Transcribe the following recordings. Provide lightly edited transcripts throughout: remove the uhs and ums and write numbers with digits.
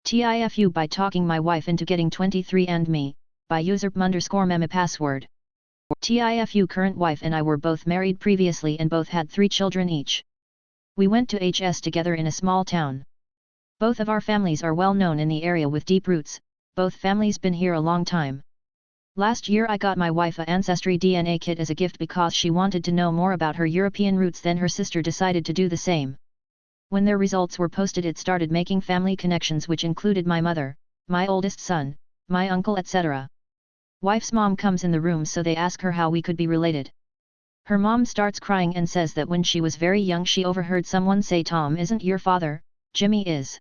tifu by talking my wife into getting 23andMe, by user_meme password. Tifu current wife and I were both married previously and both had 3 children each. We went to HS together in a small town. Both of our families are well known in the area with deep roots, both families been here a long time. Last year I got my wife a Ancestry DNA kit as a gift because she wanted to know more about her European roots, then her sister decided to do the same. When their results were posted it started making family connections which included my mother, my oldest son, my uncle etc. Wife's mom comes in the room so they ask her how we could be related. Her mom starts crying and says that when she was very young she overheard someone say Tom isn't your father, Jimmy is.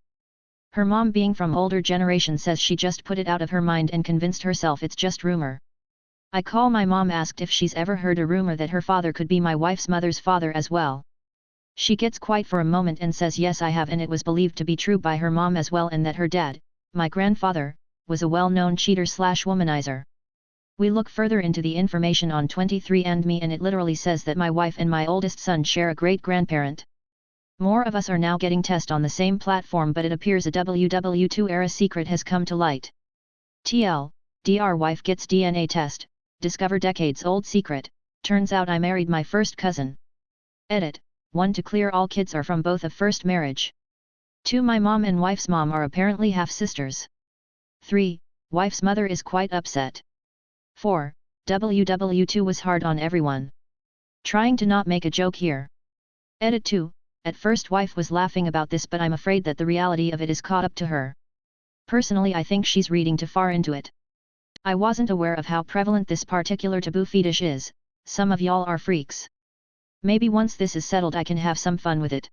Her mom being from older generation says she just put it out of her mind and convinced herself it's just rumor. I call my mom asked if she's ever heard a rumor that her father could be my wife's mother's father as well. She gets quiet for a moment and says yes I have, and it was believed to be true by her mom as well, and that her dad, my grandfather, was a well-known cheater/womanizer. We look further into the information on 23andMe and it literally says that my wife and my oldest son share a great-grandparent. More of us are now getting tested on the same platform, but it appears a WW2 era secret has come to light. Dr. Wife gets DNA test, discover decades old secret, turns out I married my first cousin. Edit. 1. To clear, all kids are from both of first marriage. 2. My mom and wife's mom are apparently half-sisters. 3. Wife's mother is quite upset. 4. WW2 was hard on everyone. Trying to not make a joke here. Edit 2. At first wife was laughing about this, but I'm afraid that the reality of it is caught up to her. Personally I think she's reading too far into it. I wasn't aware of how prevalent this particular taboo fetish is. Some of y'all are freaks. Maybe once this is settled I can have some fun with it.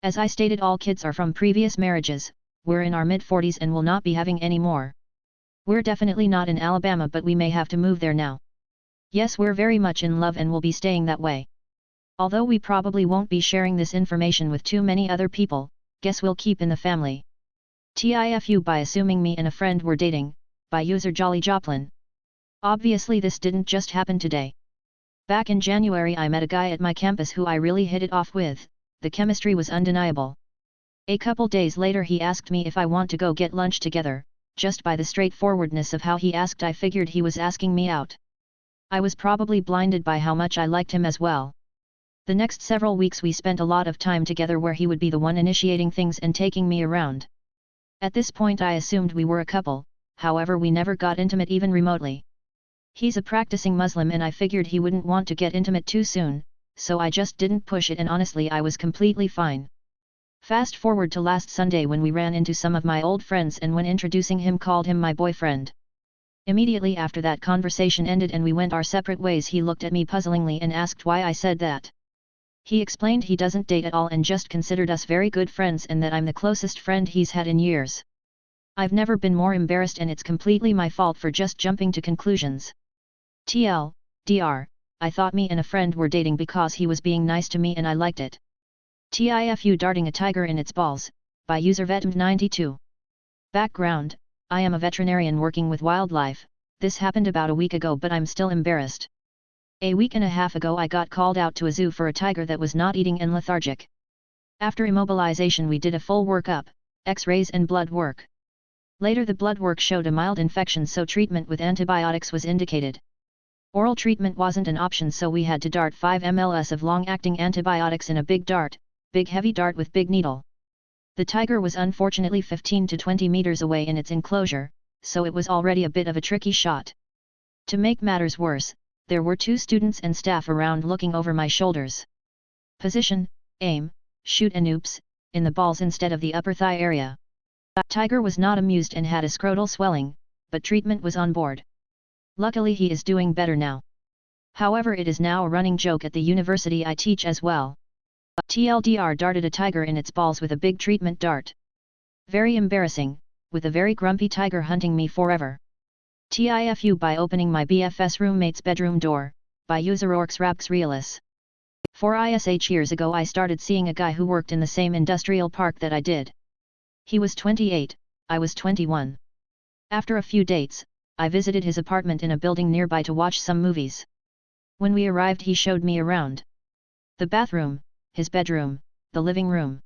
As I stated, all kids are from previous marriages, we're in our mid-40s and will not be having any more. We're definitely not in Alabama, but we may have to move there now. Yes, we're very much in love and will be staying that way. Although we probably won't be sharing this information with too many other people, guess we'll keep in the family. Tifu by assuming me and a friend were dating, by user Jolly Joplin. Obviously this didn't just happen today. Back in January I met a guy at my campus who I really hit it off with, the chemistry was undeniable. A couple days later he asked me if I want to go get lunch together, just by the straightforwardness of how he asked I figured he was asking me out. I was probably blinded by how much I liked him as well. The next several weeks we spent a lot of time together where he would be the one initiating things and taking me around. At this point I assumed we were a couple, however we never got intimate even remotely. He's a practicing Muslim and I figured he wouldn't want to get intimate too soon, so I just didn't push it, and honestly I was completely fine. Fast forward to last Sunday when we ran into some of my old friends and when introducing him called him my boyfriend. Immediately after that conversation ended and we went our separate ways, he looked at me puzzlingly and asked why I said that. He explained he doesn't date at all and just considered us very good friends and that I'm the closest friend he's had in years. I've never been more embarrassed and it's completely my fault for just jumping to conclusions. Dr. I thought me and a friend were dating because he was being nice to me and I liked it. Tifu darting a tiger in its balls, by user vetm92. Background: I am a veterinarian working with wildlife. This happened about a week ago but I'm still embarrassed. A week and a half ago I got called out to a zoo for a tiger that was not eating and lethargic. After immobilization we did a full workup, x-rays and blood work. Later the blood work showed a mild infection, so treatment with antibiotics was indicated. Oral treatment wasn't an option, so we had to dart 5 ml of long-acting antibiotics in a big heavy dart with big needle. The tiger was unfortunately 15 to 20 meters away in its enclosure, so it was already a bit of a tricky shot. To make matters worse, there were 2 students and staff around looking over my shoulders. Position, aim, shoot and oops, in the balls instead of the upper thigh area. Tiger was not amused and had a scrotal swelling, but treatment was on board. Luckily he is doing better now. However, it is now a running joke at the university I teach as well. TLDR darted a tiger in its balls with a big treatment dart. Very embarrassing, with a very grumpy tiger hunting me forever. TIFU by opening my BFS roommate's bedroom door, by user Orxrabx Realis. 4 years ago I started seeing a guy who worked in the same industrial park that I did. He was 28, I was 21. After a few dates, I visited his apartment in a building nearby to watch some movies. When we arrived he showed me around. The bathroom, his bedroom, the living room.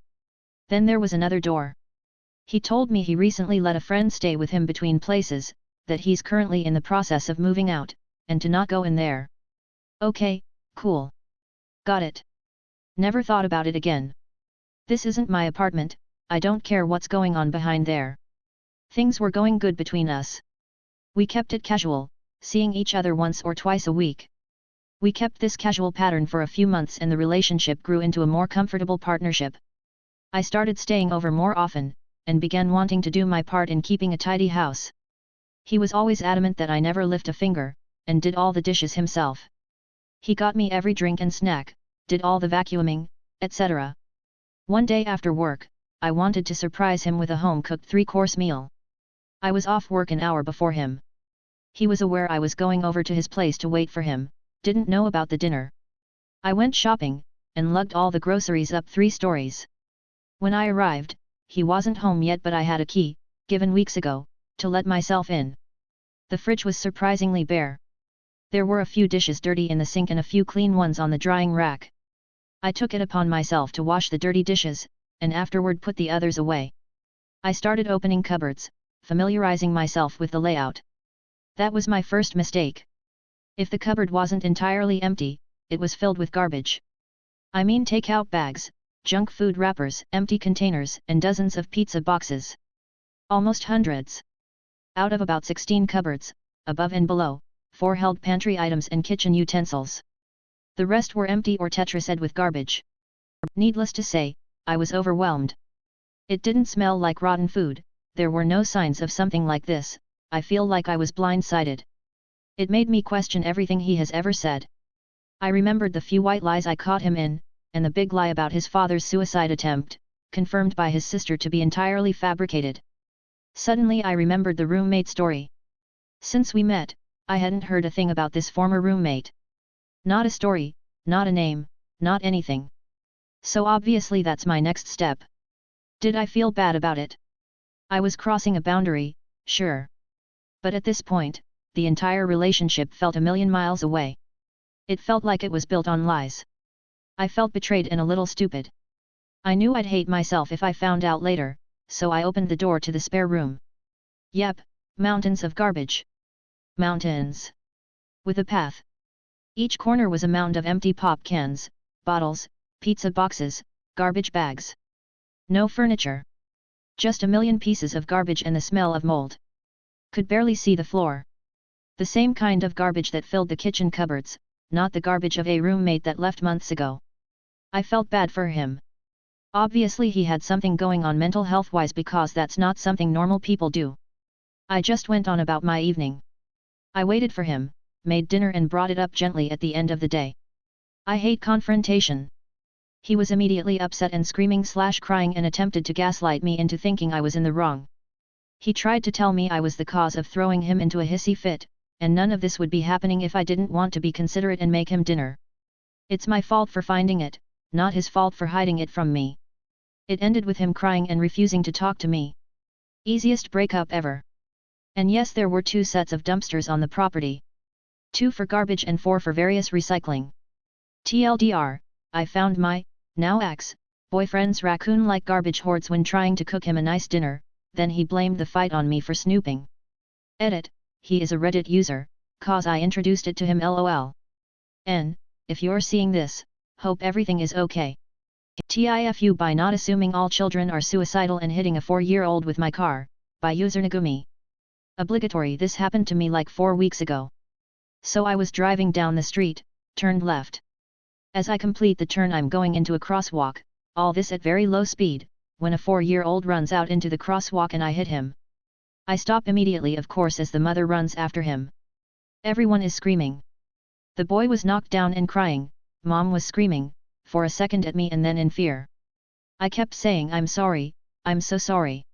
Then there was another door. He told me he recently let a friend stay with him between places, that he's currently in the process of moving out, and to not go in there. Okay, cool. Got it. Never thought about it again. This isn't my apartment, I don't care what's going on behind there. Things were going good between us. We kept it casual, seeing each other once or twice a week. We kept this casual pattern for a few months and the relationship grew into a more comfortable partnership. I started staying over more often, and began wanting to do my part in keeping a tidy house. He was always adamant that I never lift a finger, and did all the dishes himself. He got me every drink and snack, did all the vacuuming, etc. One day after work, I wanted to surprise him with a home-cooked 3-course meal. I was off work an hour before him. He was aware I was going over to his place to wait for him, didn't know about the dinner. I went shopping, and lugged all the groceries up 3 stories. When I arrived, he wasn't home yet but I had a key, given weeks ago, to let myself in. The fridge was surprisingly bare. There were a few dishes dirty in the sink and a few clean ones on the drying rack. I took it upon myself to wash the dirty dishes, and afterward put the others away. I started opening cupboards, familiarizing myself with the layout. That was my first mistake. If the cupboard wasn't entirely empty, it was filled with garbage. I mean takeout bags, junk food wrappers, empty containers, and dozens of pizza boxes. Almost hundreds. Out of about 16 cupboards, above and below, 4 held pantry items and kitchen utensils. The rest were empty or tetraset with garbage. Needless to say, I was overwhelmed. It didn't smell like rotten food, there were no signs of something like this, I feel like I was blindsided. It made me question everything he has ever said. I remembered the few white lies I caught him in, and the big lie about his father's suicide attempt, confirmed by his sister to be entirely fabricated. Suddenly I remembered the roommate story. Since we met, I hadn't heard a thing about this former roommate. Not a story, not a name, not anything. So obviously that's my next step. Did I feel bad about it? I was crossing a boundary, sure. But at this point, the entire relationship felt a million miles away. It felt like it was built on lies. I felt betrayed and a little stupid. I knew I'd hate myself if I found out later, so I opened the door to the spare room. Yep, mountains of garbage. Mountains. With a path. Each corner was a mound of empty pop cans, bottles, pizza boxes, garbage bags. No furniture. Just a million pieces of garbage and the smell of mold. Could barely see the floor. The same kind of garbage that filled the kitchen cupboards, not the garbage of a roommate that left months ago. I felt bad for him. Obviously he had something going on mental health-wise because that's not something normal people do. I just went on about my evening. I waited for him, made dinner and brought it up gently at the end of the day. I hate confrontation. He was immediately upset and screaming/crying and attempted to gaslight me into thinking I was in the wrong. He tried to tell me I was the cause of throwing him into a hissy fit, and none of this would be happening if I didn't want to be considerate and make him dinner. It's my fault for finding it, not his fault for hiding it from me. It ended with him crying and refusing to talk to me. Easiest breakup ever. And yes, there were 2 sets of dumpsters on the property. 2 for garbage and 4 for various recycling. TLDR, I found my, now ex-boyfriend's raccoon-like garbage hoards when trying to cook him a nice dinner, then he blamed the fight on me for snooping. Edit, he is a Reddit user, cause I introduced it to him lol. If you're seeing this, hope everything is okay. TIFU by not assuming all children are suicidal and hitting a 4-year-old with my car, by user Nagumi. Obligatory. This happened to me like 4 weeks ago. So I was driving down the street, turned left. As I complete the turn I'm going into a crosswalk, all this at very low speed, when a 4-year-old runs out into the crosswalk and I hit him. I stop immediately of course as the mother runs after him. Everyone is screaming. The boy was knocked down and crying, mom was screaming, for a second at me and then in fear. I kept saying I'm sorry, I'm so sorry.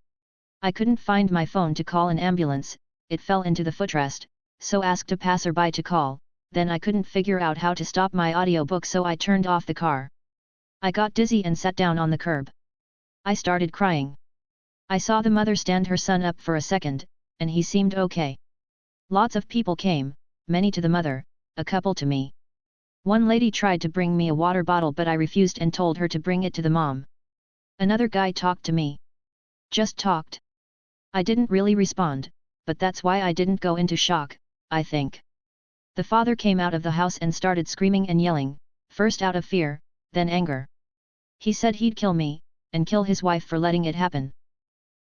I couldn't find my phone to call an ambulance, it fell into the footrest, so asked a passerby to call, then I couldn't figure out how to stop my audiobook so I turned off the car. I got dizzy and sat down on the curb. I started crying. I saw the mother stand her son up for a second, and he seemed okay. Lots of people came, many to the mother, a couple to me. One lady tried to bring me a water bottle but I refused and told her to bring it to the mom. Another guy talked to me. Just talked. I didn't really respond, but that's why I didn't go into shock, I think. The father came out of the house and started screaming and yelling, first out of fear, then anger. He said he'd kill me, and kill his wife for letting it happen.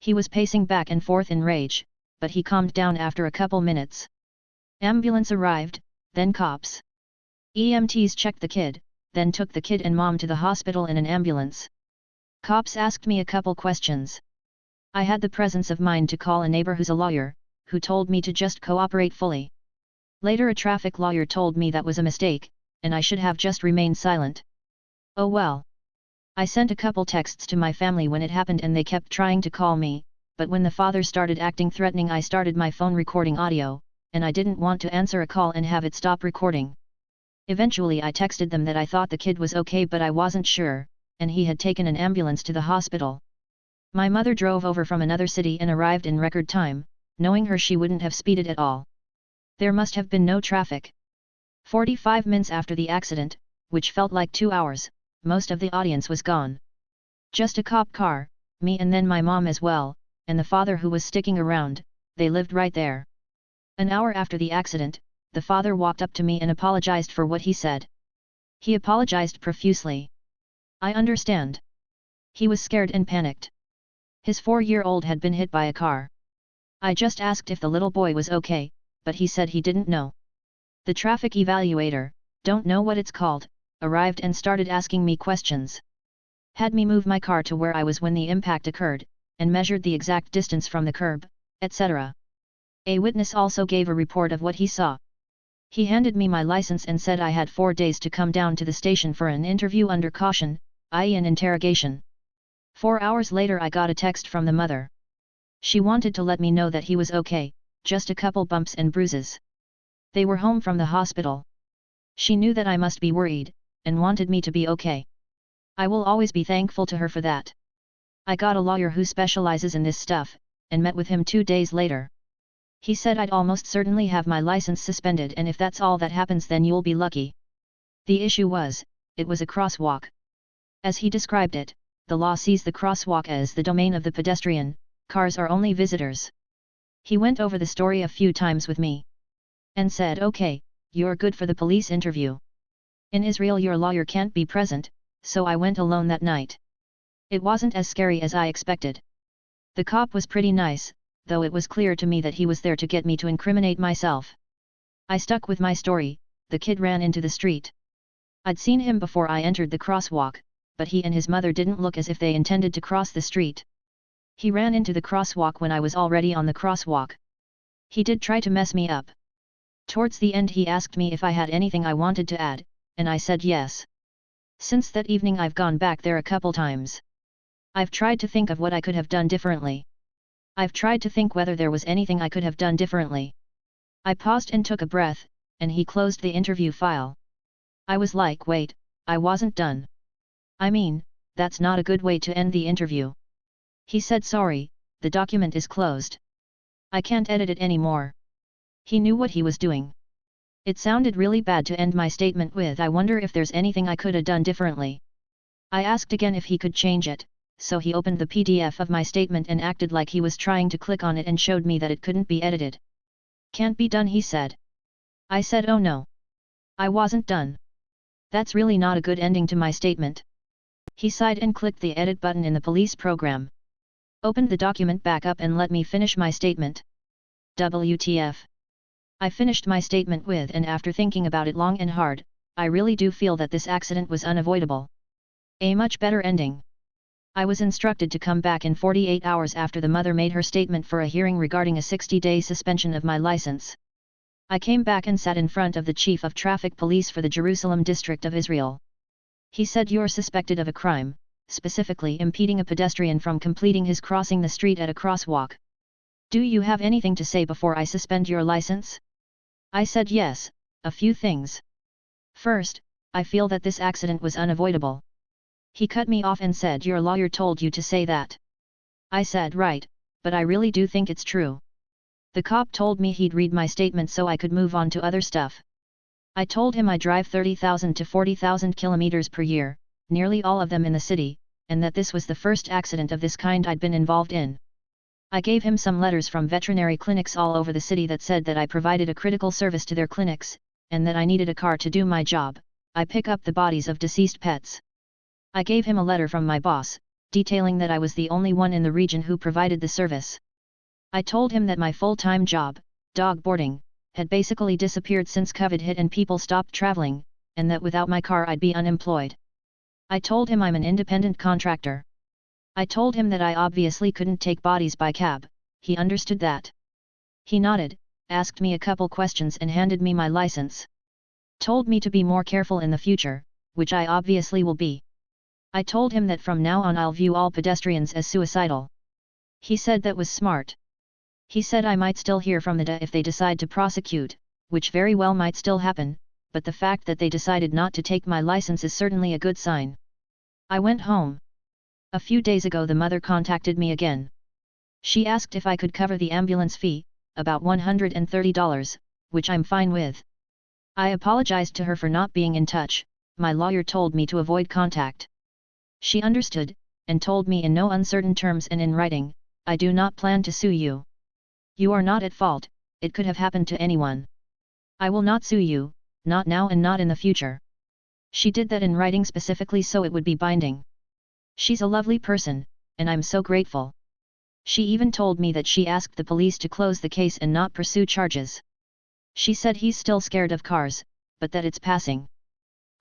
He was pacing back and forth in rage, but he calmed down after a couple minutes. Ambulance arrived, then cops. EMTs checked the kid, then took the kid and mom to the hospital in an ambulance. Cops asked me a couple questions. I had the presence of mind to call a neighbor who's a lawyer, who told me to just cooperate fully. Later a traffic lawyer told me that was a mistake, and I should have just remained silent. Oh well. I sent a couple texts to my family when it happened and they kept trying to call me, but when the father started acting threatening I started my phone recording audio, and I didn't want to answer a call and have it stop recording. Eventually I texted them that I thought the kid was okay but I wasn't sure, and he had taken an ambulance to the hospital. My mother drove over from another city and arrived in record time, knowing her she wouldn't have speeded at all. There must have been no traffic. 45 minutes after the accident, which felt like 2 hours, most of the audience was gone. Just a cop car, me and then my mom as well, and the father who was sticking around, they lived right there. An hour after the accident, the father walked up to me and apologized for what he said. He apologized profusely. I understand. He was scared and panicked. His 4-year-old had been hit by a car. I just asked if the little boy was okay, but he said he didn't know. The traffic evaluator, don't know what it's called, arrived and started asking me questions. Had me move my car to where I was when the impact occurred, and measured the exact distance from the curb, etc. A witness also gave a report of what he saw. He handed me my license and said I had 4 days to come down to the station for an interview under caution, i.e. an interrogation. 4 hours later I got a text from the mother. She wanted to let me know that he was okay, just a couple bumps and bruises. They were home from the hospital. She knew that I must be worried, and wanted me to be okay. I will always be thankful to her for that. I got a lawyer who specializes in this stuff, and met with him 2 days later. He said I'd almost certainly have my license suspended and if that's all that happens then you'll be lucky. The issue was, it was a crosswalk. As he described it, the law sees the crosswalk as the domain of the pedestrian, cars are only visitors. He went over the story a few times with me. And said okay, you're good for the police interview. In Israel your lawyer can't be present, so I went alone that night. It wasn't as scary as I expected. The cop was pretty nice, though it was clear to me that he was there to get me to incriminate myself. I stuck with my story, the kid ran into the street. I'd seen him before I entered the crosswalk, but he and his mother didn't look as if they intended to cross the street. He ran into the crosswalk when I was already on the crosswalk. He did try to mess me up. Towards the end he asked me if I had anything I wanted to add, and I said yes. Since that evening I've gone back there a couple times. I've tried to think of what I could have done differently. I've tried to think whether there was anything I could have done differently. I paused and took a breath, and he closed the interview file. I was like, wait, I wasn't done. I mean, that's not a good way to end the interview. He said sorry, the document is closed. I can't edit it anymore. He knew what he was doing. It sounded really bad to end my statement with I wonder if there's anything I could have done differently. I asked again if he could change it, so he opened the PDF of my statement and acted like he was trying to click on it and showed me that it couldn't be edited. Can't be done, he said. I said oh no. I wasn't done. That's really not a good ending to my statement. He sighed and clicked the edit button in the police program. Opened the document back up and let me finish my statement. WTF. I finished my statement with and after thinking about it long and hard, I really do feel that this accident was unavoidable. A much better ending. I was instructed to come back in 48 hours after the mother made her statement for a hearing regarding a 60-day suspension of my license. I came back and sat in front of the Chief of Traffic Police for the Jerusalem District of Israel. He said you're suspected of a crime, specifically impeding a pedestrian from completing his crossing the street at a crosswalk. Do you have anything to say before I suspend your license? I said yes, a few things. First, I feel that this accident was unavoidable. He cut me off and said your lawyer told you to say that. I said right, but I really do think it's true. The cop told me he'd read my statement so I could move on to other stuff. I told him I drive 30,000 to 40,000 kilometers per year, nearly all of them in the city, and that this was the first accident of this kind I'd been involved in. I gave him some letters from veterinary clinics all over the city that said that I provided a critical service to their clinics, and that I needed a car to do my job. I pick up the bodies of deceased pets. I gave him a letter from my boss, detailing that I was the only one in the region who provided the service. I told him that my full-time job, dog boarding, had basically disappeared since COVID hit and people stopped traveling, and that without my car I'd be unemployed. I told him I'm an independent contractor. I told him that I obviously couldn't take bodies by cab. He understood that. He nodded, asked me a couple questions and handed me my license. Told me to be more careful in the future, which I obviously will be. I told him that from now on I'll view all pedestrians as suicidal. He said that was smart. He said I might still hear from the DA if they decide to prosecute, which very well might still happen, but the fact that they decided not to take my license is certainly a good sign. I went home. A few days ago the mother contacted me again. She asked if I could cover the ambulance fee, about $130, which I'm fine with. I apologized to her for not being in touch. My lawyer told me to avoid contact. She understood, and told me in no uncertain terms and in writing, I do not plan to sue you. You are not at fault, it could have happened to anyone. I will not sue you, not now and not in the future. She did that in writing specifically so it would be binding. She's a lovely person, and I'm so grateful. She even told me that she asked the police to close the case and not pursue charges. She said he's still scared of cars, but that it's passing.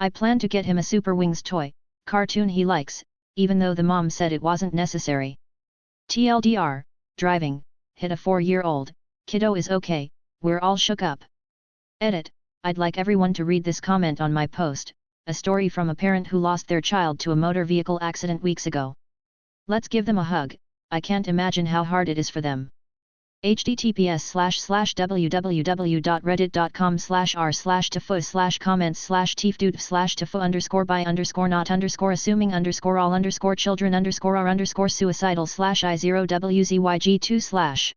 I plan to get him a Super Wings toy, cartoon he likes, even though the mom said it wasn't necessary. TLDR, driving, hit a 4-year-old, kiddo is okay, we're all shook up. Edit, I'd like everyone to read this comment on my post, a story from a parent who lost their child to a motor vehicle accident weeks ago. Let's give them a hug, I can't imagine how hard it is for them. https://www.reddit.com/r/tifdude/comment/t_fu_not_by_not_assuming_all_children_r_suicidal/i0wzyg2/